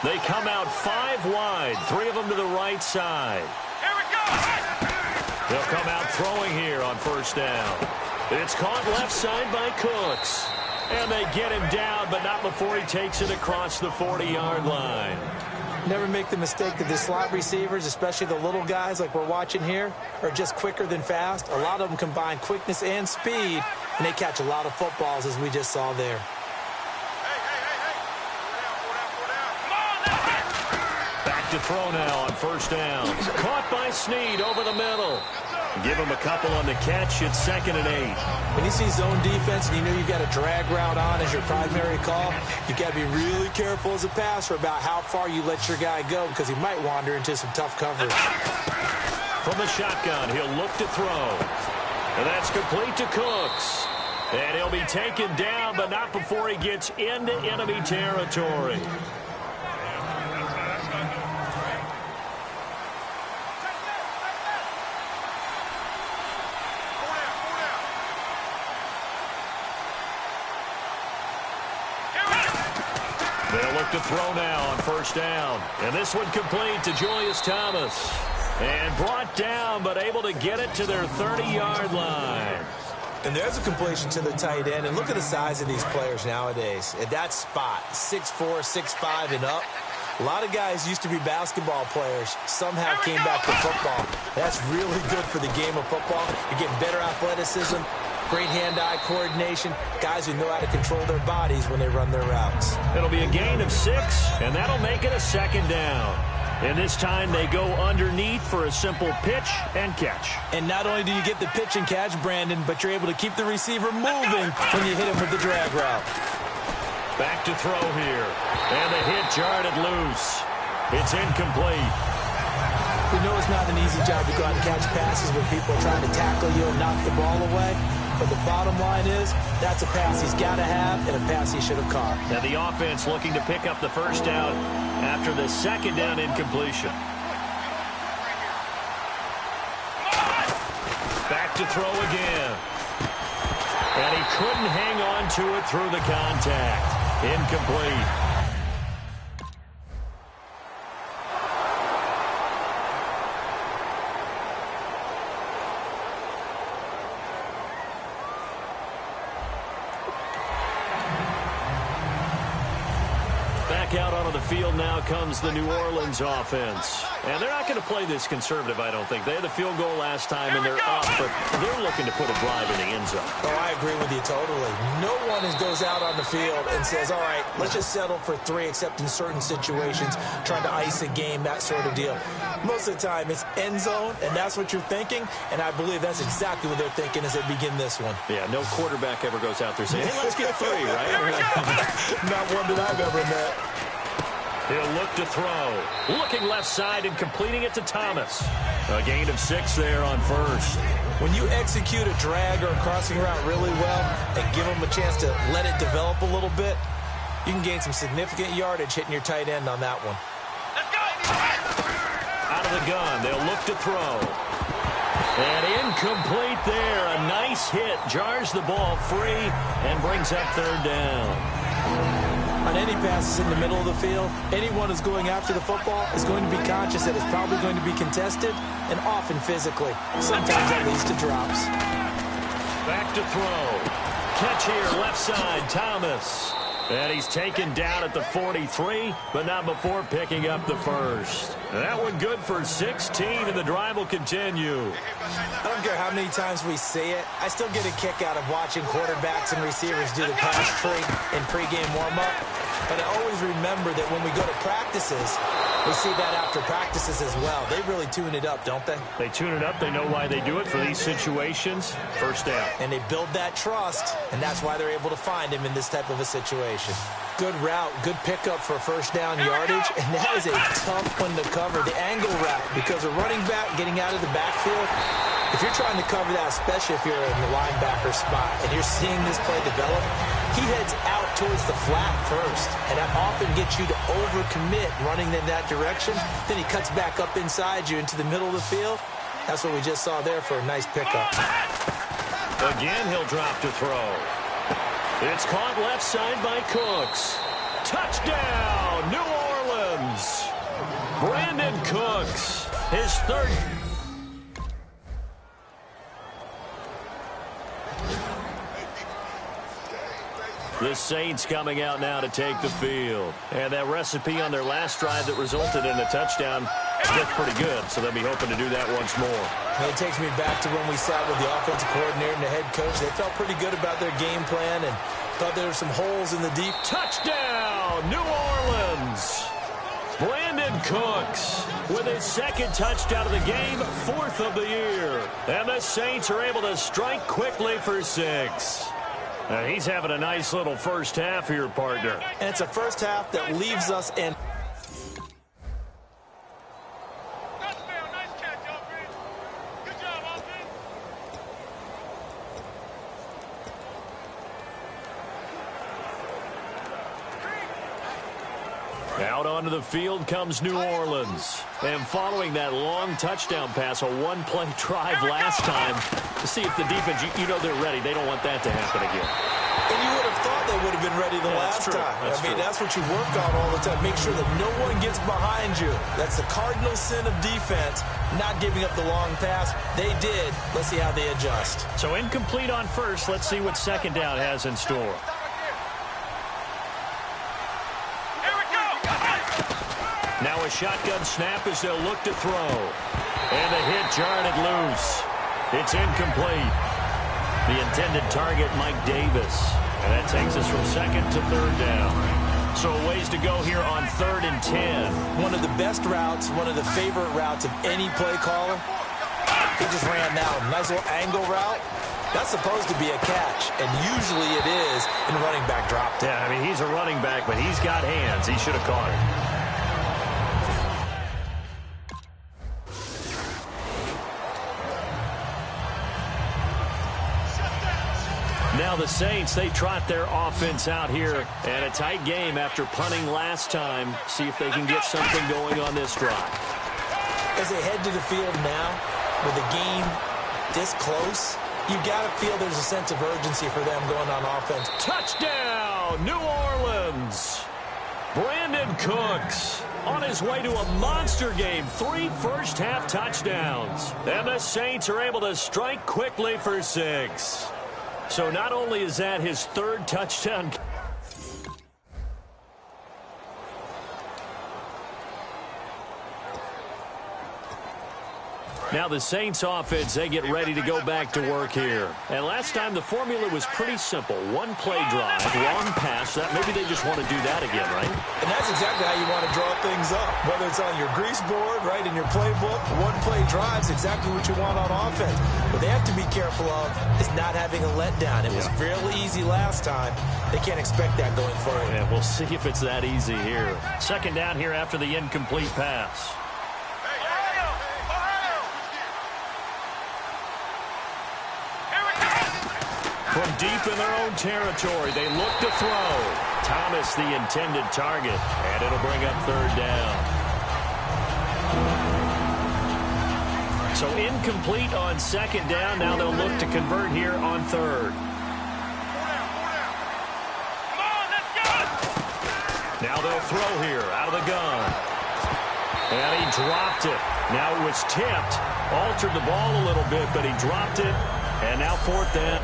They come out 5 wide, 3 of them to the right side. Here we go. They'll come out throwing here on first down. It's caught left side by Cooks. And they get him down, but not before he takes it across the 40-yard line. Never make the mistake that the slot receivers, especially the little guys like we're watching here, are just quicker than fast. A lot of them combine quickness and speed, and they catch a lot of footballs, as we just saw there. Back to throw now on first down. Caught by Snead over the middle. Give him a couple on the catch. It's 2nd and 8. When you see zone defense and you know you've got a drag route on as your primary call, you've got to be really careful as a passer about how far you let your guy go because he might wander into some tough coverage. From the shotgun, he'll look to throw. And that's complete to Cooks. And he'll be taken down, but not before he gets into enemy territory. They'll look to throw now on first down. And this one complete to Julius Thomas. And brought down, but able to get it to their 30-yard line. And there's a completion to the tight end. And look at the size of these players nowadays. At that spot, 6'4", 6'5", and up. A lot of guys used to be basketball players. Somehow came back to football. That's really good for the game of football. You're getting better athleticism, great hand-eye coordination, guys who know how to control their bodies when they run their routes. It'll be a gain of 6, and that'll make it a 2nd down. And this time they go underneath for a simple pitch and catch. And not only do you get the pitch and catch, Brandon, but you're able to keep the receiver moving when you hit him with the drag route. Back to throw here. And the hit jarred it loose. It's incomplete. We know it's not an easy job to go out and catch passes when people are trying to tackle you and knock the ball away. But the bottom line is, that's a pass he's got to have and a pass he should have caught. And the offense looking to pick up the first down after the 2nd down incompletion. Back to throw again. And he couldn't hang on to it through the contact. Incomplete. Out onto the field now comes the New Orleans offense. And they're not going to play this conservative, I don't think. They had the field goal last time, and they're up, but they're looking to put a drive in the end zone. Oh, I agree with you totally. No one goes out on the field and says, all right, let's just settle for 3, except in certain situations, trying to ice a game, that sort of deal. Most of the time, it's end zone, and that's what you're thinking, and I believe that's exactly what they're thinking as they begin this one. Yeah, no quarterback ever goes out there saying, hey, let's get 3, right? Not one that I've ever met. He'll look to throw. Looking left side and completing it to Thomas. A gain of 6 there on first. When you execute a drag or a crossing route really well and give them a chance to let it develop a little bit, you can gain some significant yardage hitting your tight end on that one. Out of the gun, they'll look to throw. And incomplete there. A nice hit. Jars the ball free and brings up 3rd down. On any passes in the middle of the field, anyone who's going after the football is going to be conscious that it's probably going to be contested and often physically. Sometimes that leads to drops. Back to throw. Catch here, left side, Thomas. And he's taken down at the 43, but not before picking up the first. That one good for 16, and the drive will continue. I don't care how many times we see it. I still get a kick out of watching quarterbacks and receivers do the pass trick in pregame warm-up. But I always remember that when we go to practices, we see that after practices as well. They really tune it up, don't they? They tune it up. They know why they do it for these situations. First down. And they build that trust, and that's why they're able to find him in this type of a situation. Good route, good pickup for first down yardage, and that is a tough one to cover. The angle route, because a running back getting out of the backfield, if you're trying to cover that, especially if you're in the linebacker spot, and you're seeing this play develop, he heads out towards the flat first, and that often gets you to overcommit running in that direction. Then he cuts back up inside you into the middle of the field. That's what we just saw there for a nice pickup. Again, he'll drop to throw. It's caught left side by Cooks. Touchdown, New Orleans! yards. Brandon Cooks, his third. The Saints coming out now to take the field. And that recipe on their last drive that resulted in a touchdown looked pretty good, so they'll be hoping to do that once more. It takes me back to when we sat with the offensive coordinator and the head coach. They felt pretty good about their game plan and thought there were some holes in the deep. Touchdown, New Orleans! Brandon Cooks with his second touchdown of the game, fourth of the year. And the Saints are able to strike quickly for 6. He's having a nice little first half here, partner. And it's a first half that leaves us in. Out onto the field comes New Orleans. And following that long touchdown pass, a one-play drive last time, to see if the defense, you know they're ready. They don't want that to happen again. And you would have thought they would have been ready the last time. That's what you work on all the time. Make sure that no one gets behind you. That's the cardinal sin of defense, not giving up the long pass. They did. Let's see how they adjust. So incomplete on first. Let's see what second down has in store. Now a shotgun snap as they'll look to throw. And the hit jarred it loose. It's incomplete. The intended target, Mike Davis. And that takes us from second to third down. So a ways to go here on 3rd and 10. One of the best routes, one of the favorite routes of any play caller. He just ran that one. Nice little angle route. That's supposed to be a catch, and usually it is in running back drop. Yeah, he's a running back, but he's got hands. He should have caught it. Now the Saints, they trot their offense out here, and a tight game after punting last time. See if they can get something going on this drive. As they head to the field now, with the game this close, you got to feel there's a sense of urgency for them going on offense. Touchdown, New Orleans! Brandon Cooks on his way to a monster game. 3 first-half touchdowns. And the Saints are able to strike quickly for 6. So not only is that his 3rd touchdown. Now the Saints offense, they get ready to go back to work here. And last time the formula was pretty simple. One play drive, long pass. Maybe they just want to do that again, right? And that's exactly how you want to draw things up. Whether it's on your grease board, right, in your playbook, one play drive is exactly what you want on offense. What they have to be careful of is not having a letdown. It was real easy last time. They can't expect that going forward. Yeah, we'll see if it's that easy here. Second down here after the incomplete pass. From deep in their own territory, they look to throw. Thomas, the intended target, and it'll bring up 3rd down. So incomplete on 2nd down. Now they'll look to convert here on 3rd. Now they'll throw here out of the gun. And he dropped it. Now it was tipped. Altered the ball a little bit, but he dropped it. And now 4th down.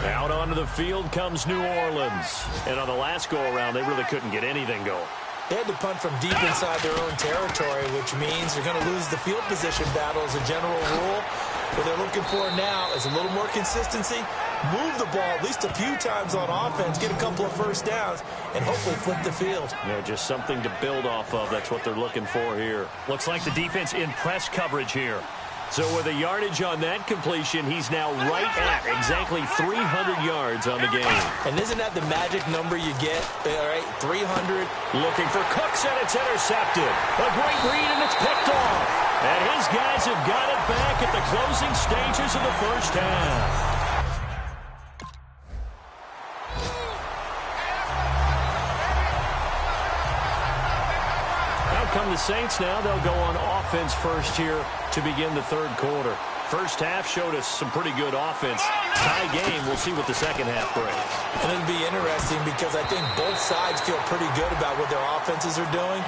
Out onto the field comes New Orleans. And on the last go-around, they really couldn't get anything going. They had to punt from deep inside their own territory, which means they're going to lose the field position battle as a general rule. What they're looking for now is a little more consistency, move the ball at least a few times on offense, get a couple of first downs, and hopefully flip the field. Yeah, just something to build off of. That's what they're looking for here. Looks like the defense in press coverage here. So with a yardage on that completion, he's now right at exactly 300 yards on the game. And isn't that the magic number you get? All right, 300. Looking for Cooks, and it's intercepted. A great read, and it's picked off. And his guys have got it back at the closing stages of the first half. Come the Saints now. They'll go on offense first here to begin the 3rd quarter. First half showed us some pretty good offense. Tie game. We'll see what the second half brings. And it'll be interesting because I think both sides feel pretty good about what their offenses are doing.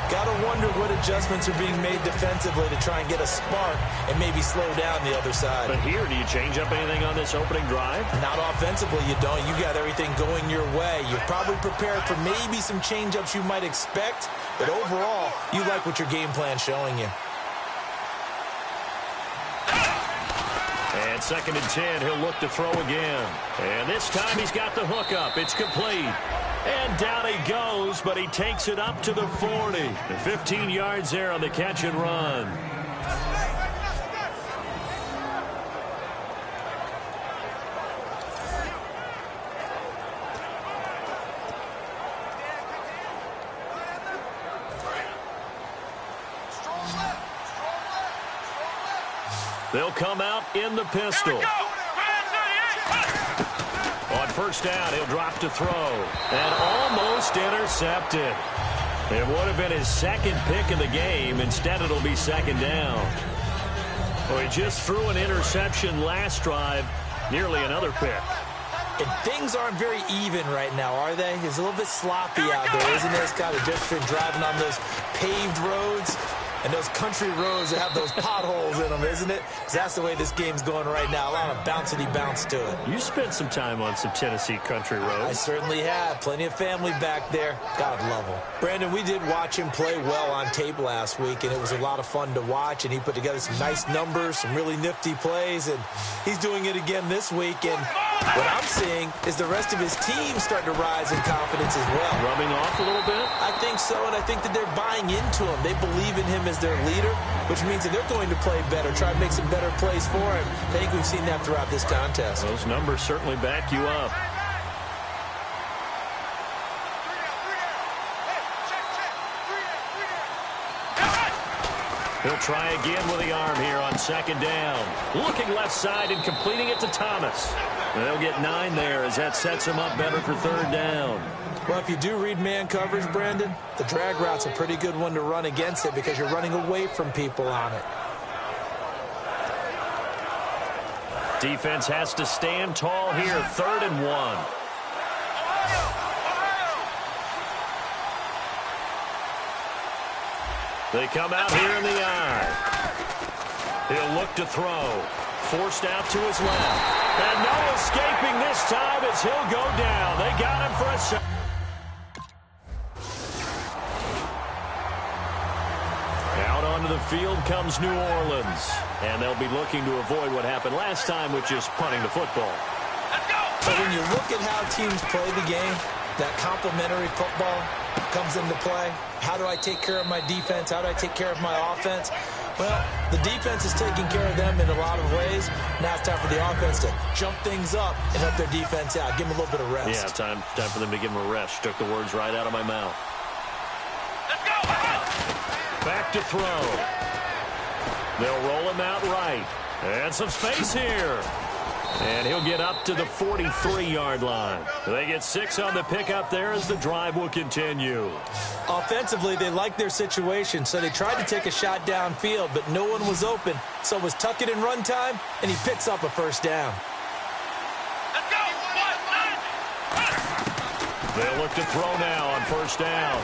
Got to wonder what adjustments are being made defensively to try and get a spark and maybe slow down the other side. But here, do you change up anything on this opening drive? Not offensively, you don't. You got everything going your way. You're probably prepared for maybe some change-ups you might expect, but overall, you like what your game plan's showing you. And 2nd and 10, he'll look to throw again. And this time he's got the hook up. It's complete. And down he goes, but he takes it up to the 40. And 15 yards there on the catch and run. They'll come out in the pistol. On 1st down, he'll drop to throw. And almost intercepted. It would have been his 2nd pick of the game. Instead, it'll be 2nd down. Well, he just threw an interception last drive. Nearly another pick. And things aren't very even right now, are they? It's a little bit sloppy out there, isn't it? It's got a different driving on those paved roads. And those country roads that have those potholes in them, isn't it? Because that's the way this game's going right now. A lot of bouncy bounce to it. You spent some time on some Tennessee country roads. I certainly have. Plenty of family back there. God love them. Brandon, we did watch him play well on tape last week, and it was a lot of fun to watch. And he put together some nice numbers, some really nifty plays, and he's doing it again this week. And what I'm seeing is the rest of his team starting to rise in confidence as well. Rubbing off a little bit? I think so, and I think that they're buying into him. They believe in him as their leader, which means that they're going to play better, try to make some better plays for him. I think we've seen that throughout this contest. Those numbers certainly back you up. He'll try again with the arm here on 2nd down. Looking left side and completing it to Thomas. They'll get 9 there as that sets him up better for 3rd down. Well, if you do read man coverage, Brandon, the drag route's a pretty good one to run against it because you're running away from people on it. Defense has to stand tall here, 3rd and 1. They come out here in the eye. He'll look to throw. Forced out to his left. And no escaping this time as he'll go down. They got him for a shot. Out onto the field comes New Orleans. And they'll be looking to avoid what happened last time, which is punting the football. But when you look at how teams play the game, that complementary football comes into play. How do I take care of my defense? How do I take care of my offense? Well, the defense is taking care of them in a lot of ways. Now it's time for the offense to jump things up and help their defense out. Give them a little bit of rest. Yeah, time for them to give them a rest. Took the words right out of my mouth. Let's go! Back to throw. They'll roll him out right. And some space here. And he'll get up to the 43-yard line. They get 6 on the pickup there as the drive will continue. Offensively, they like their situation, so they tried to take a shot downfield, but no one was open. So it was tuck it in run time, and he picks up a 1st down. Let's go! They'll look to throw now on 1st down.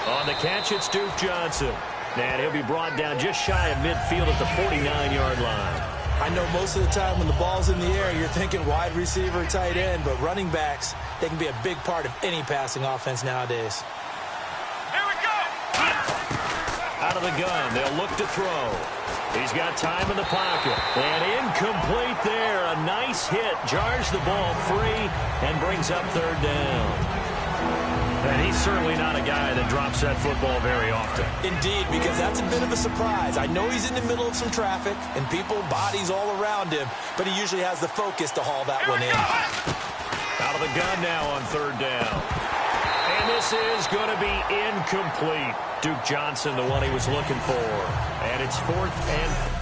On the catch, it's Duke Johnson. And he'll be brought down just shy of midfield at the 49-yard line. I know most of the time when the ball's in the air, you're thinking wide receiver, tight end, but running backs, they can be a big part of any passing offense nowadays. Here we go! Out of the gun, they'll look to throw. He's got time in the pocket. And incomplete there. A nice hit. Jars the ball free and brings up 3rd down. And he's certainly not a guy that drops that football very often. Indeed, because that's a bit of a surprise. I know he's in the middle of some traffic and people, bodies all around him, but he usually has the focus to haul that one in. Out of the gun now on 3rd down. And this is going to be incomplete. Duke Johnson, the one he was looking for. And it's 4th and...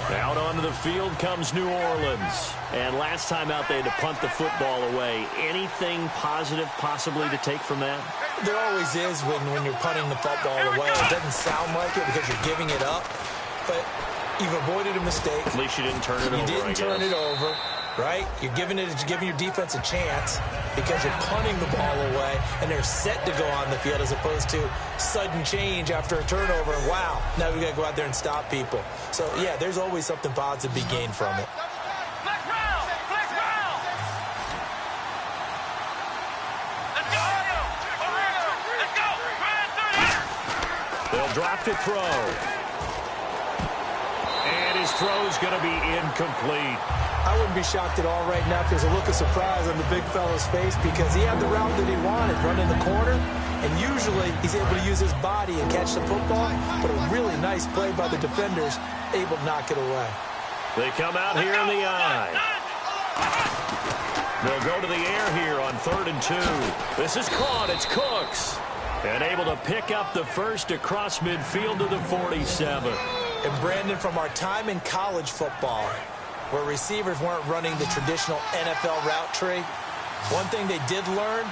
Out onto the field comes New Orleans. And last time out, they had to punt the football away. Anything positive possibly to take from that? There always is when you're punting the football away. It doesn't sound like it because you're giving it up. but you've avoided a mistake. At least you didn't turn it over, You didn't turn it over, right? You're giving your defense a chance because you're punting the ball away, and they're set to go on the field as opposed to sudden change after a turnover. And wow, now we got to go out there and stop people. So, yeah, there's always something positive to be gained from it. Flex round! Flex round! Let's go! Let's go! They'll drop to throw. And his throw's going to be incomplete. I wouldn't be shocked at all right now if there's a look of surprise on the big fella's face because he had the route that he wanted, running the corner, and usually he's able to use his body and catch the football, but a really nice play by the defenders, able to knock it away. They come out here in the eye. They'll go to the air here on 3rd and 2. This is caught. It's Cooks. And able to pick up the first across midfield to the 47. And Brandon, from our time in college football, where receivers weren't running the traditional NFL route tree, one thing they did learn,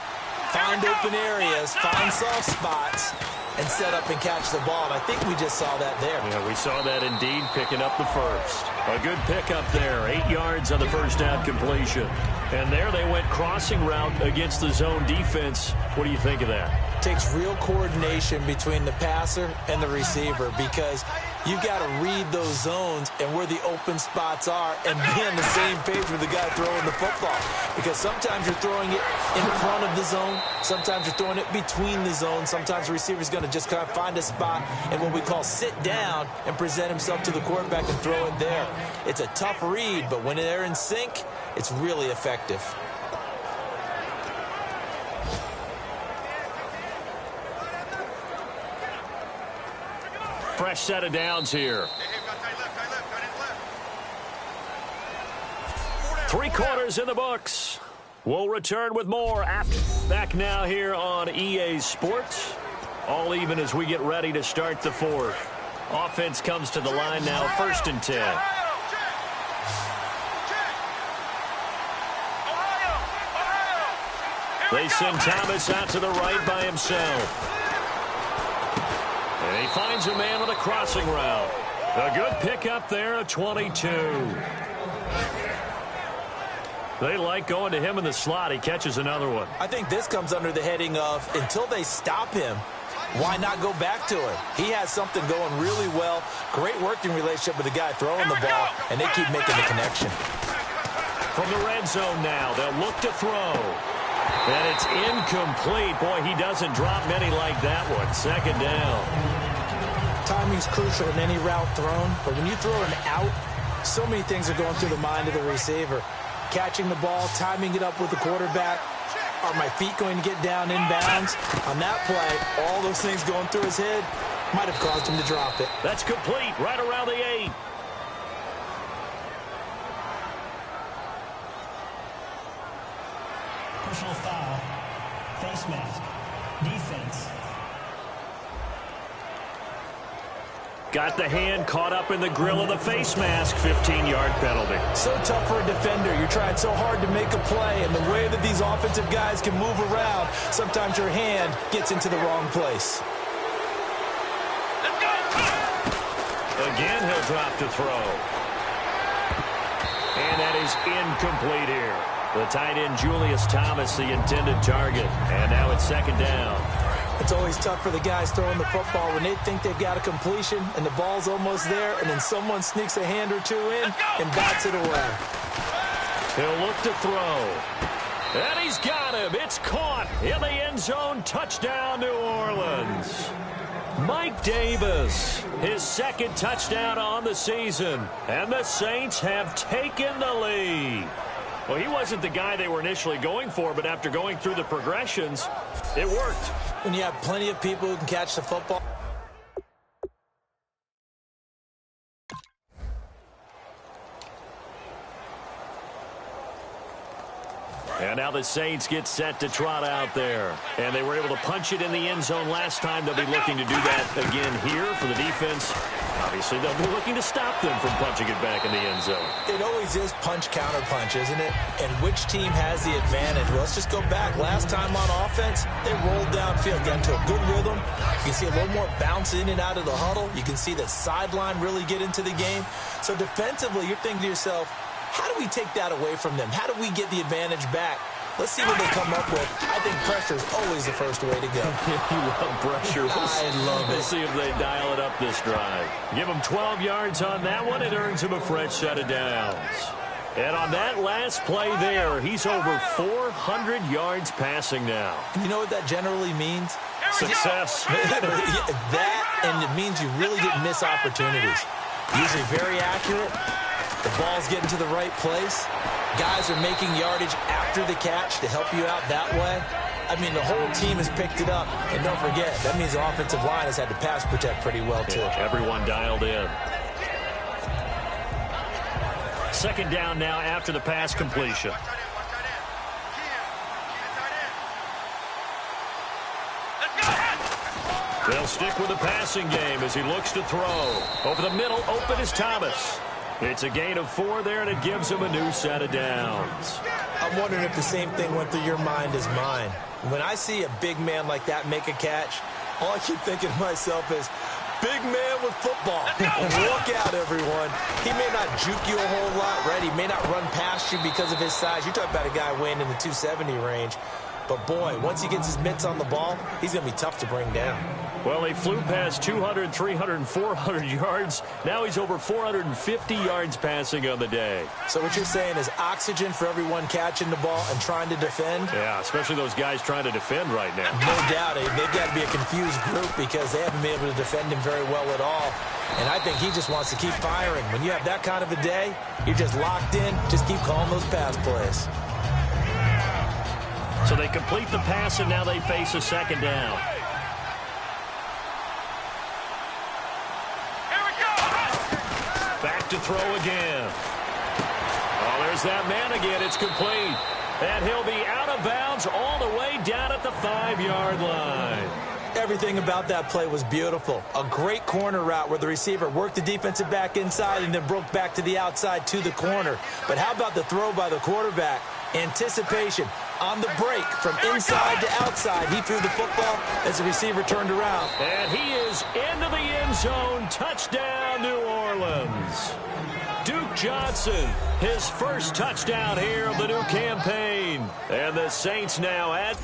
find open areas, find soft spots, and set up and catch the ball. And I think we just saw that there. Yeah, we saw that indeed, picking up the first. A good pickup there, 8 yards on the first down completion. And there they went crossing route against the zone defense. What do you think of that? Takes real coordination between the passer and the receiver because you got to read those zones and where the open spots are and be on the same page with the guy throwing the football. Because sometimes you're throwing it in front of the zone. Sometimes you're throwing it between the zones. Sometimes the receiver's going to just kind of find a spot and what we call sit down and present himself to the quarterback and throw it there. It's a tough read, but when they're in sync, it's really effective. Fresh set of downs here. 3 quarters in the books. We'll return with more after. Back now here on EA Sports. All even as we get ready to start the 4th. Offense comes to the line now, 1st and 10. They send Thomas out to the right by himself. And he finds a man on the crossing route. A good pickup there, a 22. They like going to him in the slot. He catches another one. I think this comes under the heading of until they stop him, why not go back to him? He has something going really well. Great working relationship with the guy throwing the ball, and they keep making the connection. From the red zone now, they'll look to throw. And it's incomplete. Boy, he doesn't drop many like that one. 2nd down. Timing's crucial in any route thrown, but when you throw an out, so many things are going through the mind of the receiver. Catching the ball, timing it up with the quarterback. Are my feet going to get down inbounds? On that play, all those things going through his head might have caused him to drop it. That's complete right around the 8. Personal foul, face mask, defense. Got the hand caught up in the grill of the face mask. 15-yard penalty. So tough for a defender. You're trying so hard to make a play, and the way that these offensive guys can move around, sometimes your hand gets into the wrong place. Again, he'll drop to throw. And that is incomplete here. The tight end, Julius Thomas, the intended target. And now it's 2nd down. It's always tough for the guys throwing the football when they think they've got a completion and the ball's almost there, and then someone sneaks a hand or two in and bats it away. He'll look to throw. And he's got him. It's caught in the end zone. Touchdown, New Orleans. Mike Davis, his 2nd touchdown on the season. And the Saints have taken the lead. Well, he wasn't the guy they were initially going for, but after going through the progressions, it worked. When you have plenty of people who can catch the football. And now the Saints get set to trot out there. And they were able to punch it in the end zone last time. They'll be looking to do that again here for the defense. Obviously, they'll be looking to stop them from punching it back in the end zone. It always is punch-counter-punch, isn't it? And which team has the advantage? Well, let's just go back. Last time on offense, they rolled downfield, got into a good rhythm. You can see a little more bounce in and out of the huddle. You can see the sideline really get into the game. So defensively, you're thinking to yourself, how do we take that away from them? How do we get the advantage back? Let's see what they come up with. I think pressure is always the first way to go. You love pressure. I love it. We'll see if they dial it up this drive. Give them 12 yards on that one. It earns him a fresh set of downs. And on that last play there, he's over 400 yards passing now. You know what that generally means? Success. That, and it means you really didn't miss opportunities. Usually very accurate. The ball's getting to the right place. Guys are making yardage after the catch to help you out that way. I mean, the whole team has picked it up. And don't forget, that means the offensive line has had to pass protect pretty well, too. Yeah, everyone dialed in. Second down now after the pass completion. They'll stick with the passing game as he looks to throw. Over the middle, open is Thomas. It's a gain of 4 there, and it gives him a new set of downs. I'm wondering if the same thing went through your mind as mine. When I see a big man like that make a catch, all I keep thinking to myself is, big man with football. Look out, everyone. He may not juke you a whole lot, right? He may not run past you because of his size. You're talking about a guy weighing in the 270 range. But, boy, once he gets his mitts on the ball, he's going to be tough to bring down. Well, he flew past 200, 300, 400 yards. Now he's over 450 yards passing on the day. So what you're saying is oxygen for everyone catching the ball and trying to defend? Yeah, especially those guys trying to defend right now. No doubt. They've got to be a confused group because they haven't been able to defend him very well at all. And I think he just wants to keep firing. When you have that kind of a day, you're just locked in. Just keep calling those pass plays. So they complete the pass, and now they face a second down. Here we go. Back to throw again. Oh, there's that man again. It's complete. And he'll be out of bounds all the way down at the 5-yard line. Everything about that play was beautiful. A great corner route where the receiver worked the defensive back inside and then broke back to the outside to the corner. But how about the throw by the quarterback? Anticipation on the break from inside to outside. He threw the football as the receiver turned around. And he is into the end zone. Touchdown, New Orleans. Duke Johnson, his first touchdown here of the new campaign. And the Saints now at...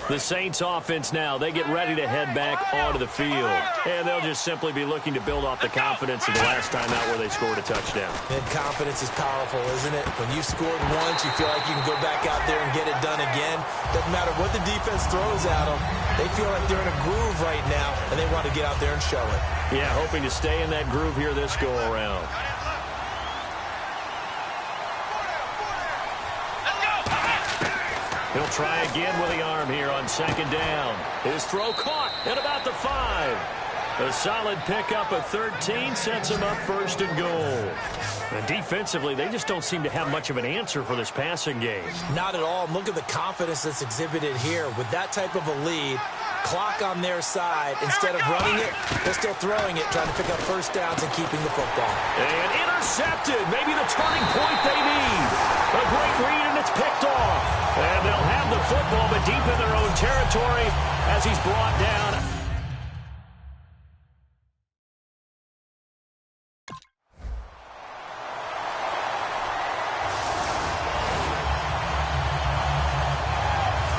The Saints offense now, they get ready to head back onto the field. And they'll just simply be looking to build off the confidence of the last time out where they scored a touchdown. And confidence is powerful, isn't it? When you've scored once, you feel like you can go back out there and get it done again. Doesn't matter what the defense throws at them. They feel like they're in a groove right now, and they want to get out there and show it. Yeah, hoping to stay in that groove here this go-around. He'll try again with the arm here on second down. His throw caught at about the 5. A solid pickup of 13 sets him up first and goal. And defensively, they just don't seem to have much of an answer for this passing game. Not at all. Look at the confidence that's exhibited here. With that type of a lead, clock on their side, instead of running it, they're still throwing it, trying to pick up first downs and keeping the football. And intercepted. Maybe the turning point they need. A great read, and it's picked off. And they'll have the football, but deep in their own territory as he's brought down.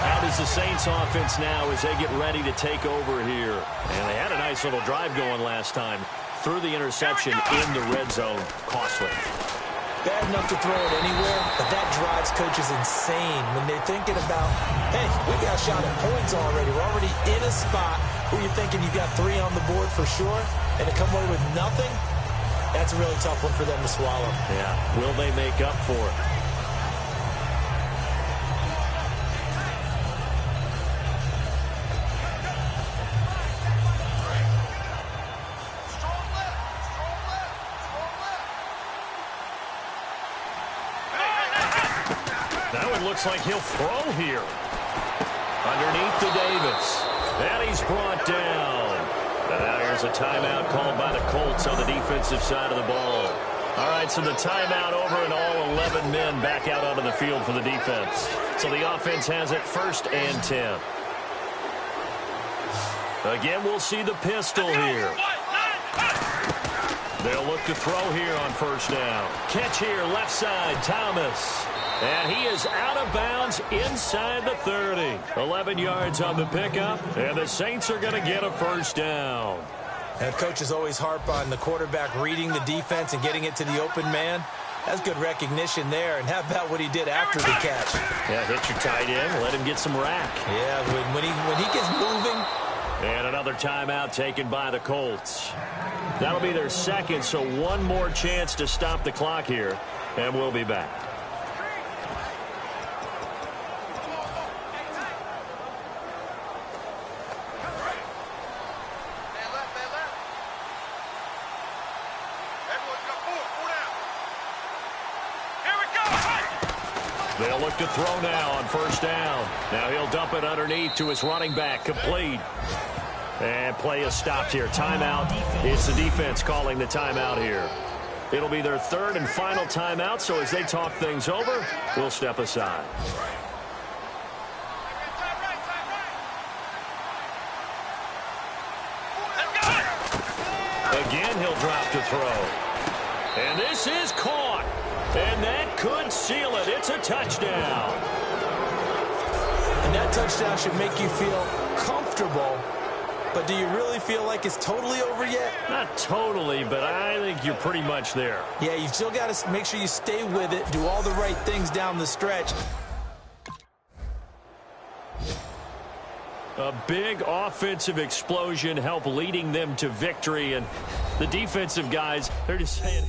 Out is the Saints offense now as they get ready to take over here. And they had a nice little drive going last time. Through the interception in the red zone. Costly. Bad enough to throw it anywhere, but that drives coaches insane when they're thinking about, hey, we got a shot at points already. We're already in a spot where you're thinking you got 3 on the board for sure, and to come away with nothing, that's a really tough one for them to swallow. Yeah, will they make up for it? Now it looks like he'll throw here. Underneath to Davis. And he's brought down. And now here's a timeout called by the Colts on the defensive side of the ball. All right, so the timeout over and all 11 men back out onto the field for the defense. So the offense has it 1st and 10. Again, we'll see the pistol here. They'll look to throw here on 1st down. Catch here, left side, Thomas. And he is out of bounds inside the 30. 11 yards on the pickup, and the Saints are going to get a 1st down. And coaches always harp on the quarterback reading the defense and getting it to the open man. That's good recognition there. And how about what he did after the catch? Yeah, hit your tight end, let him get some rack. Yeah, when he gets moving. And another timeout taken by the Colts. That'll be their 2nd, so one more chance to stop the clock here, and we'll be back. They'll look to throw now on 1st down. Now he'll dump it underneath to his running back, complete. And play is stopped here. Timeout. It's the defense calling the timeout here. It'll be their 3rd and final timeout, so as they talk things over, we'll step aside. Again, he'll drop to throw. And this is caught. And that could seal it. It's a touchdown. And that touchdown should make you feel comfortable. But do you really feel like it's totally over yet? Not totally, but I think you're pretty much there. Yeah, you've still got to make sure you stay with it, do all the right things down the stretch. A big offensive explosion helped leading them to victory, and the defensive guys, they're just saying...